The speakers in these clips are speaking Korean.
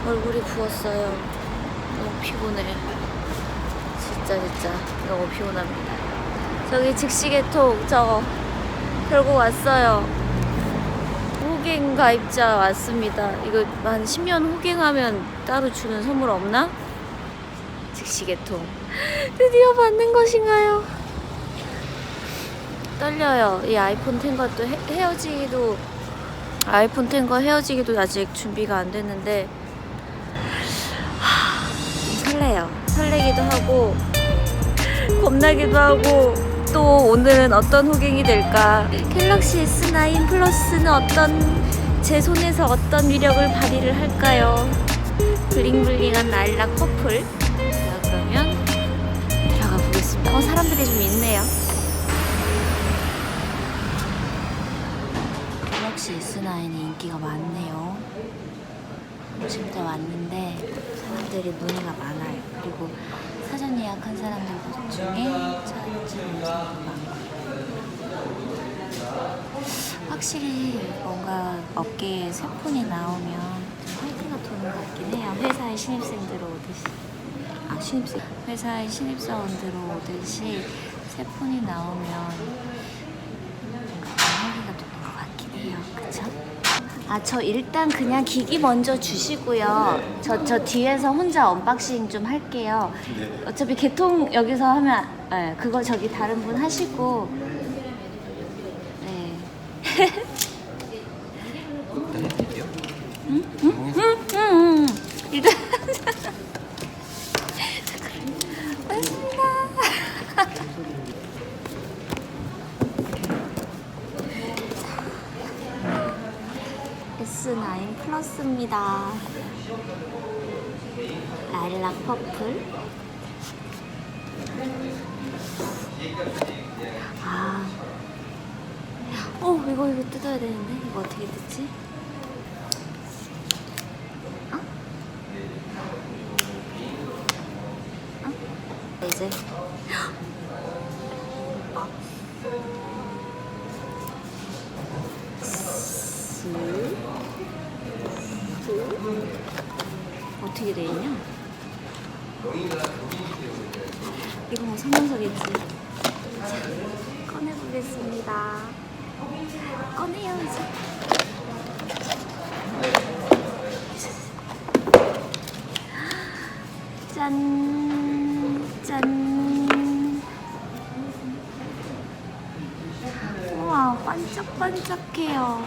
얼굴이 부었어요. 너무 피곤해. 진짜 너무 피곤합니다. 저기 즉시개통 저거 결국 왔어요. 호갱 가입자 왔습니다. 이거 한 10년 호갱하면 따로 주는 선물 없나? 즉시개통 드디어 받는 것인가요? 떨려요. 이 아이폰 10과 또 헤어지기도 아이폰 10과 헤어지기도 아직 준비가 안 됐는데 설레요. 설레기도 하고 겁나기도 하고 또 오늘은 어떤 호갱이 될까? 갤럭시 S9 플러스는 제 손에서 어떤 위력을 발휘를 할까요? 블링블링한 라일락 퍼플. 자, 그러면 들어가 보겠습니다. 사람들이 좀 있네요. 갤럭시 S9이 인기가 많네요. 침대 왔는데 사람들이 문의가 많아요. 그리고 사전 예약한 사람들 중에 차주분들도 많고 확실히 뭔가 업계에 새 폰이 나오면 좀 화이트가 도는 것 같긴 해요. 회사에 신입생들 오듯이 회사에 신입사원들 오듯이 새 폰이 나오면 뭔가 화이트가 도는 것 같긴 해요. 그쵸? 저 일단 그냥 기기 먼저 주시고요. 저 뒤에서 혼자 언박싱 좀 할게요. 네. 어차피 개통 여기서 하면, 네, 그거 저기 다른 분 하시고. 네. 응. 일단. 맞습니다. S9 플러스입니다. 라일락 퍼플. 이거 뜯어야 되는데 이거 어떻게 뜯지? 이제 어떻게 돼 있냐? 이거 뭐 설명서겠지. 자, 꺼내보겠습니다. 꺼내요 이제. 짠. 우와, 반짝반짝해요.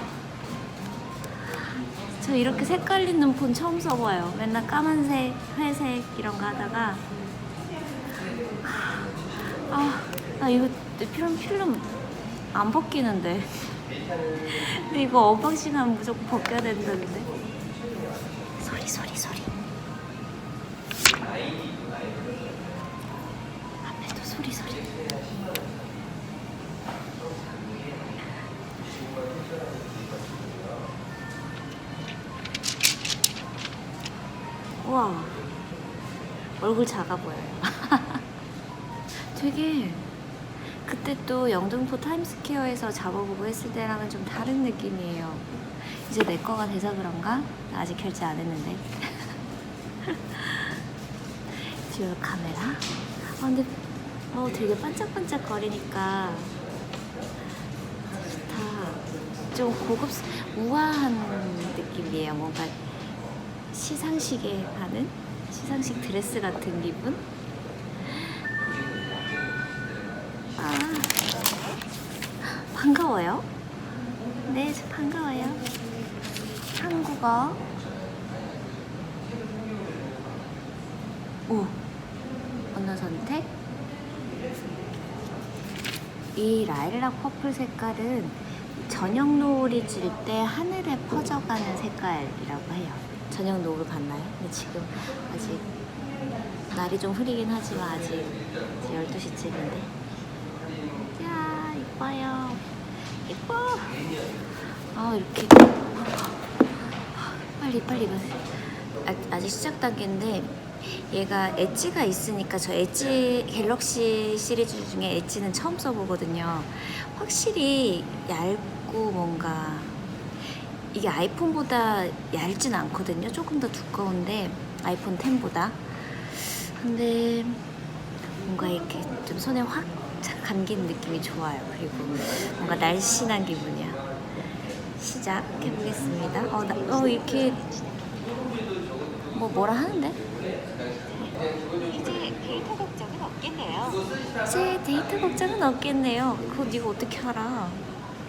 저 이렇게 색깔 있는 폰 처음 써봐요. 맨날 까만색, 회색 이런 거 하다가 나 이거 필름 안 벗기는데. 근데 이거 언박싱하면 무조건 벗겨야 된다는데. 소리. 앞에도 소리. 우와, 얼굴 작아 보여요. 되게 그때 또 영등포 타임스퀘어에서 잡아보고 했을 때랑은 좀 다른 느낌이에요. 이제 내 거가 돼서 그런가? 나 아직 결제 안 했는데. 듀얼 카메라. 근데 되게 반짝반짝 거리니까 좋다. 좀 우아한 느낌이에요. 뭔가 시상식에 가는 시상식 드레스 같은 기분? 반가워요. 네, 반가워요. 한국어. 언어 선택. 이 라일락 퍼플 색깔은 저녁 노을이 질 때 하늘에 퍼져가는 색깔이라고 해요. 저녁 노을 봤나요? 근데 지금 아직 날이 좀 흐리긴 하지만 아직 12시쯤인데. 야, 이뻐요. 이뻐. 이렇게 빨리 이거 아직 시작 단계인데 얘가 엣지가 있으니까 저 엣지 갤럭시 시리즈 중에 엣지는 처음 써보거든요. 확실히 얇고 뭔가 이게 아이폰보다 얇진 않거든요. 조금 더 두꺼운데 아이폰 10보다. 근데 뭔가 이렇게 좀 손에 확 감기는 느낌이 좋아요. 그리고 뭔가 날씬한 기분이야. 시작해보겠습니다. 이렇게 뭐라 하는데? 이제 데이터 걱정은 없겠네요. 이제 데이터 걱정은 없겠네요. 그거 네가 어떻게 알아?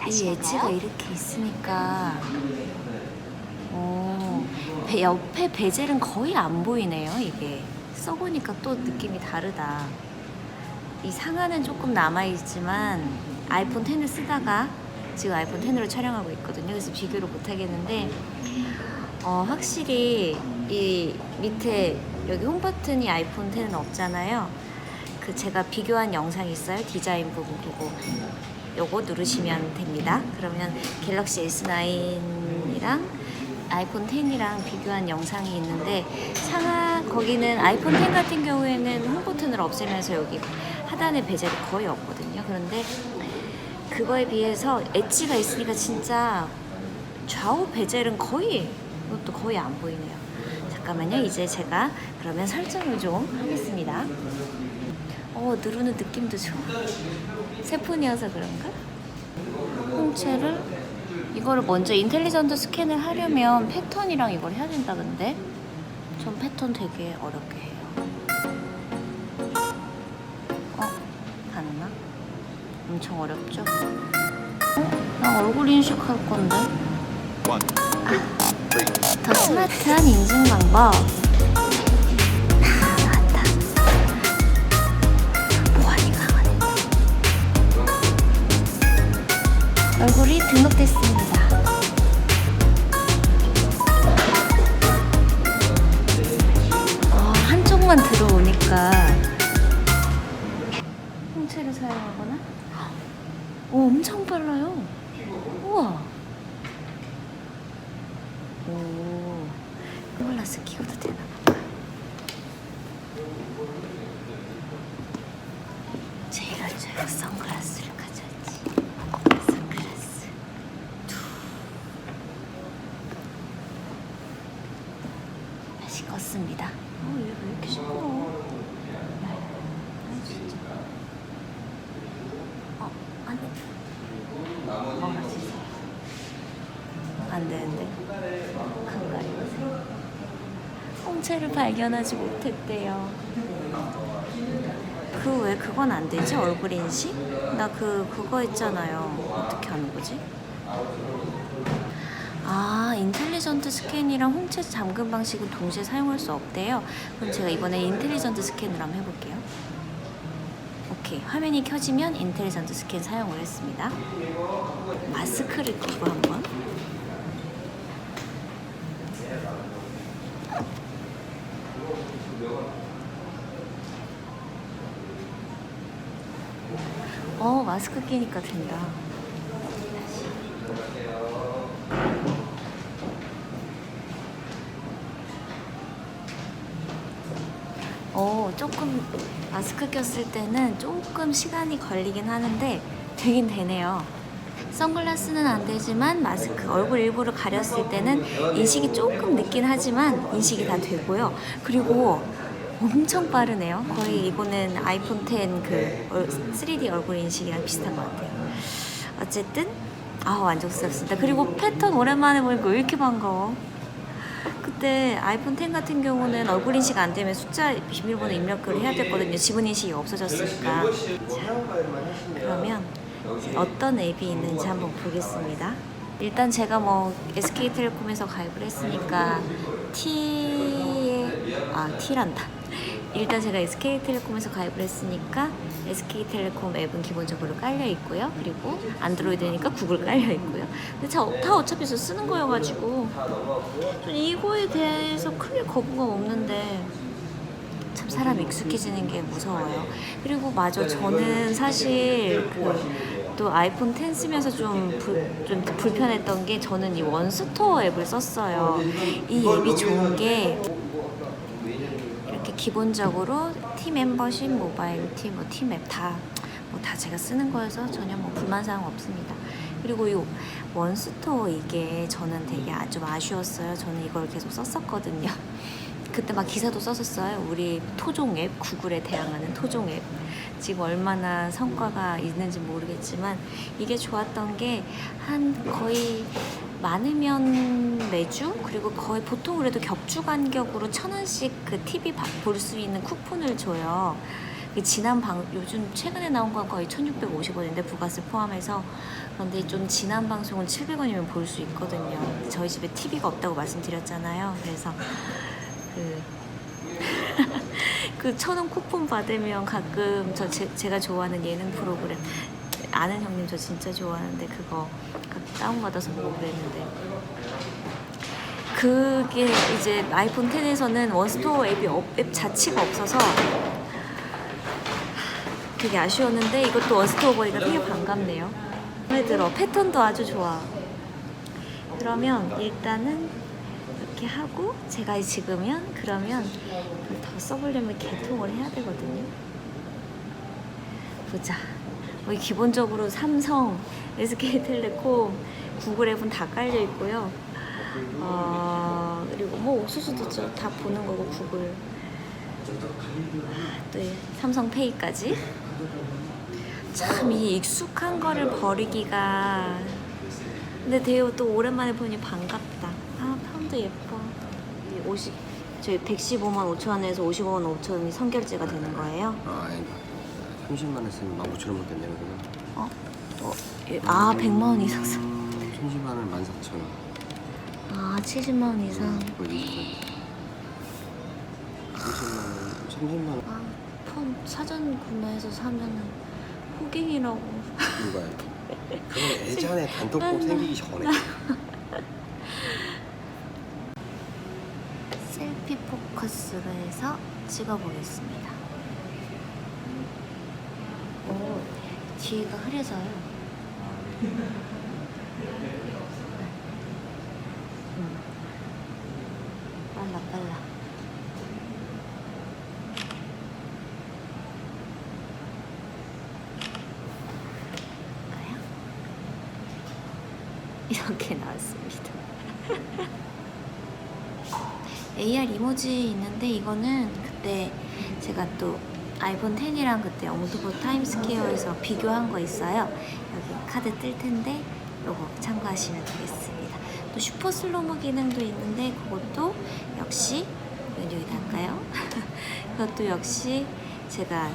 이 다시 엣지가 볼까요? 이렇게 있으니까 옆에 베젤은 거의 안 보이네요. 이게 써보니까 또 느낌이 다르다. 이 상하는 조금 남아있지만 아이폰 10을 쓰다가 지금 아이폰 10으로 촬영하고 있거든요. 그래서 비교를 못 하겠는데 확실히 이 밑에 여기 홈 버튼이 아이폰 10은 없잖아요. 그 제가 비교한 영상이 있어요. 디자인 부분 그거 요거 누르시면 됩니다. 그러면 갤럭시 S9이랑 아이폰 10이랑 비교한 영상이 있는데 거기는 아이폰 10 같은 경우에는 홈 버튼을 없애면서 여기 하단에 베젤이 거의 없거든요. 그런데 그거에 비해서 엣지가 있으니까 진짜 좌우 베젤은 이것도 거의 안 보이네요. 잠깐만요. 이제 제가 그러면 설정을 좀 하겠습니다. 누르는 느낌도 좋아. 새 폰이어서 그런가? 홍채를 이거를 먼저 인텔리전트 스캔을 하려면 패턴이랑 이걸 해야 된다던데 전 패턴 되게 어렵게 해요. 가능나? 엄청 어렵죠? 나 얼굴 인식할 건데. 더 스마트한 인증 방법. 나왔다. 보안이 강하네. 얼굴이 등록됐습니다. 한쪽만 들어오니까 홍채를 사용하거나 엄청 빨라요. 우와. 선글라스 끼고도 되나 볼까요? 제가 선글라스를 가져왔지. 선글라스. 다시 껐습니다. 얘 왜 이렇게 시끄러워? 진짜. 안 돼. 안 되는데. 가까이 홍채를 발견하지 못했대요. 왜 그건 안 되지? 얼굴 인식? 나 그거 있잖아요. 어떻게 하는 거지? 인텔리전트 스캔이랑 홍채 잠금 방식은 동시에 사용할 수 없대요. 그럼 제가 이번에 인텔리전트 스캔을 한번 해볼게요. 오케이, 화면이 켜지면 인텔리전트 스캔 사용을 했습니다. 마스크를 끼고 한번. 마스크 끼니까 된다. 조금 마스크 꼈을 때는 조금 시간이 걸리긴 하는데 되긴 되네요. 선글라스는 안 되지만 마스크, 얼굴 일부를 가렸을 때는 인식이 조금 늦긴 하지만 인식이 다 되고요. 그리고 엄청 빠르네요. 거의 이거는 아이폰 10 3D 얼굴 인식이랑 비슷한 것 같아요. 어쨌든 만족스럽습니다. 그리고 패턴 오랜만에 보니까 왜 이렇게 반가워? 그때 아이폰 10 같은 경우는 얼굴 인식 안 되면 숫자 비밀번호 입력을 해야 됐거든요. 지문 인식이 없어졌으니까. 자, 그러면 어떤 앱이 있는지 한번 보겠습니다. 일단 제가 SK텔레콤에서 가입을 했으니까 T란다. 일단 제가 SK텔레콤에서 가입을 했으니까 SK텔레콤 앱은 기본적으로 깔려 있고요. 그리고 안드로이드니까 구글 깔려 있고요. 근데 다 어차피 쓰는 거여가지고 좀 이거에 대해서 크게 거부감 없는데 참 사람 익숙해지는 게 무서워요. 그리고 저는 사실 또 아이폰 10 쓰면서 좀 불편했던 게 저는 이 원스토어 앱을 썼어요. 이 앱이 좋은 게 이렇게 기본적으로 티 멤버십, 모바일 티, 팀앱 다 제가 쓰는 거여서 전혀 불만사항 없습니다. 그리고 이 원스토어 이게 저는 되게 좀 아쉬웠어요. 저는 이걸 계속 썼었거든요. 그때 막 기사도 썼었어요. 우리 토종 앱, 구글에 대항하는 토종 앱. 지금 얼마나 성과가 있는지 모르겠지만 이게 좋았던 게 한 거의 많으면 매주 그리고 거의 보통 그래도 격주 간격으로 1,000원씩 그 TV 볼 수 있는 쿠폰을 줘요. 지난 요즘 최근에 나온 건 거의 1,650원인데 부가세 포함해서. 그런데 좀 지난 방송은 700원이면 볼 수 있거든요. 저희 집에 TV가 없다고 말씀드렸잖아요. 그래서 그 1,000원 쿠폰 받으면 가끔 제가 좋아하는 예능 프로그램 아는 형님 저 진짜 좋아하는데 그거 다운받아서 보고 그랬는데 그게 이제 아이폰 10에서는 원스토어 앱 자체가 없어서 되게 아쉬웠는데 이것도 원스토어 보니까 되게 반갑네요. 마음에 들어. 패턴도 아주 좋아. 그러면 일단은 이렇게 하고 제가 지금은 그러면 더 써보려면 개통을 해야 되거든요. 보자. 기본적으로 삼성, SK텔레콤, 구글 앱은 다 깔려 있고요. 그리고 뭐 옥수수도 다 보는 거고 구글. 또 삼성페이까지. 참 이 익숙한 거를 버리기가. 근데 대우 또 오랜만에 보니 반갑다. 파운드 예뻐. 저희 115만 5천 원에서 55만 5천 원이 선결제가 되는 거예요? 아니 30만 원 쓰면 15,000원 밖에 안 되는구나. 100만 원 이상 써. 30만 원 14,000원. 70만 원 이상. 거의 30만 원. 폰 사전 구매해서 사면은 호갱이라고. 누가요? 그건 예전에 단톡방 생기기 전에. 셀피 포커스로 해서 찍어보겠습니다. 오, 뒤가 흐려져요. 빨라. 이렇게 나왔습니다. AR 이모지 있는데 이거는 그때 제가 또 아이폰 10이랑 그때 엉두보 타임스퀘어에서 비교한 거 있어요. 여기 카드 뜰 텐데 요거 참고하시면 되겠습니다. 또 슈퍼 슬로모 기능도 있는데 그것도 역시 여기 할까요? 그것도 역시 제가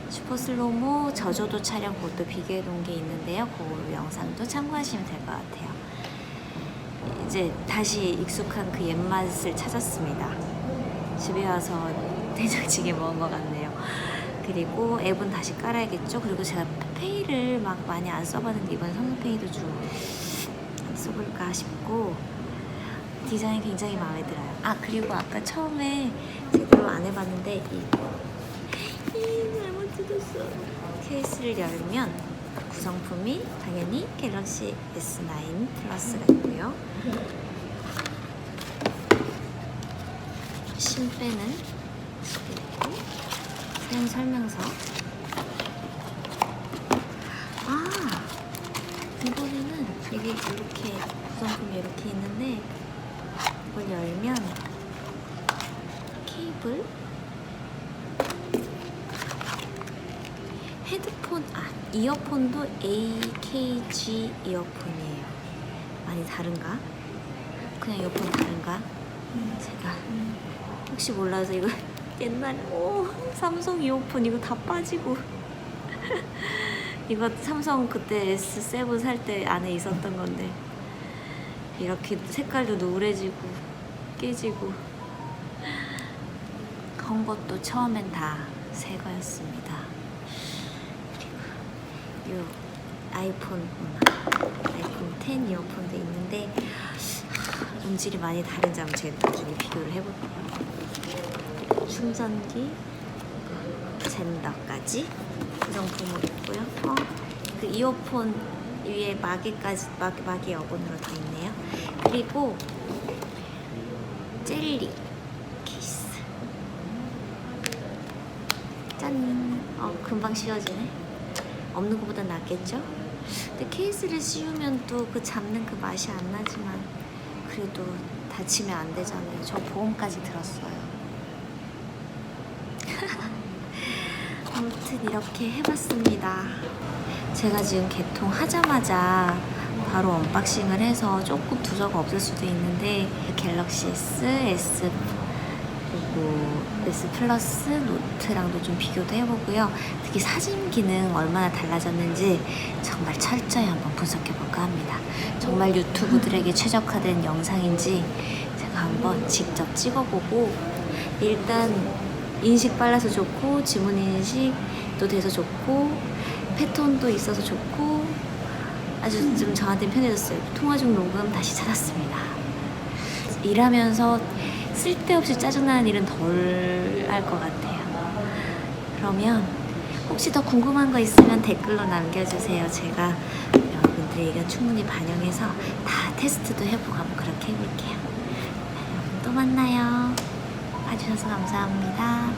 슈퍼 슬로모 저조도 촬영 그것도 비교해 놓은 게 있는데요. 그 영상도 참고하시면 될 것 같아요. 이제 다시 익숙한 그 옛맛을 찾았습니다. 집에 와서 된장찌개 먹은 것 같네요. 그리고 앱은 다시 깔아야겠죠. 그리고 제가 페이를 막 많이 안 써봤는데 이번에 삼성페이도 좀 써볼까 싶고 디자인이 굉장히 마음에 들어요. 그리고 아까 처음에 제대로 안 해봤는데 잘못 뜯었어. 케이스를 열면 구성품이 당연히 갤럭시 S9 플러스가 있고요. 신빼는 있고 사용 설명서. 이번에는 이게 이렇게 구성품이 이렇게 있는데 이걸 열면 케이블, 헤드폰, 이어폰도 AKG 이어폰이에요. 많이 다른가? 그냥 이어폰 다른가? 제가 혹시 몰라서 이거 옛날에 삼성 이어폰 이거 다 빠지고 이거 삼성 그때 S7 살 때 안에 있었던 건데 이렇게 색깔도 노래지고 깨지고 그런 것도 처음엔 다 새 거였습니다. 그리고 이 아이폰 10 이어폰도 있는데 음질이 많이 다른지 한번 제가 나중에 비교를 해볼게요. 충전기, 젠더까지 구성품으로 있고요. 그 이어폰 위에 마개까지 마개 여분으로 다 있네요. 그리고 젤리 케이스. 짠. 금방 씌워지네. 없는 것보다 낫겠죠? 근데 케이스를 씌우면 또 그 잡는 그 맛이 안 나지만 그래도 다치면 안 되잖아요. 저 보험까지 들었어요. 아무튼 이렇게 해봤습니다. 제가 지금 개통하자마자 바로 언박싱을 해서 조금 두서가 없을 수도 있는데 갤럭시 S, S 그리고 S 플러스 노트랑도 좀 비교도 해보고요. 특히 사진 기능 얼마나 달라졌는지 정말 철저히 한번 분석해볼까 합니다. 정말 유튜브들에게 최적화된 영상인지 제가 한번 직접 찍어보고 일단 인식 빨라서 좋고 지문 인식도 돼서 좋고 패턴도 있어서 좋고 아주 좀 저한테 편해졌어요. 통화 중 녹음 다시 찾았습니다. 일하면서 쓸데없이 짜증나는 일은 덜 할 것 같아요. 그러면 혹시 더 궁금한 거 있으면 댓글로 남겨주세요. 제가 여러분들의 의견 충분히 반영해서 다 테스트도 해보고 한번 그렇게 해볼게요. 여러분 또 만나요. 봐주셔서 감사합니다.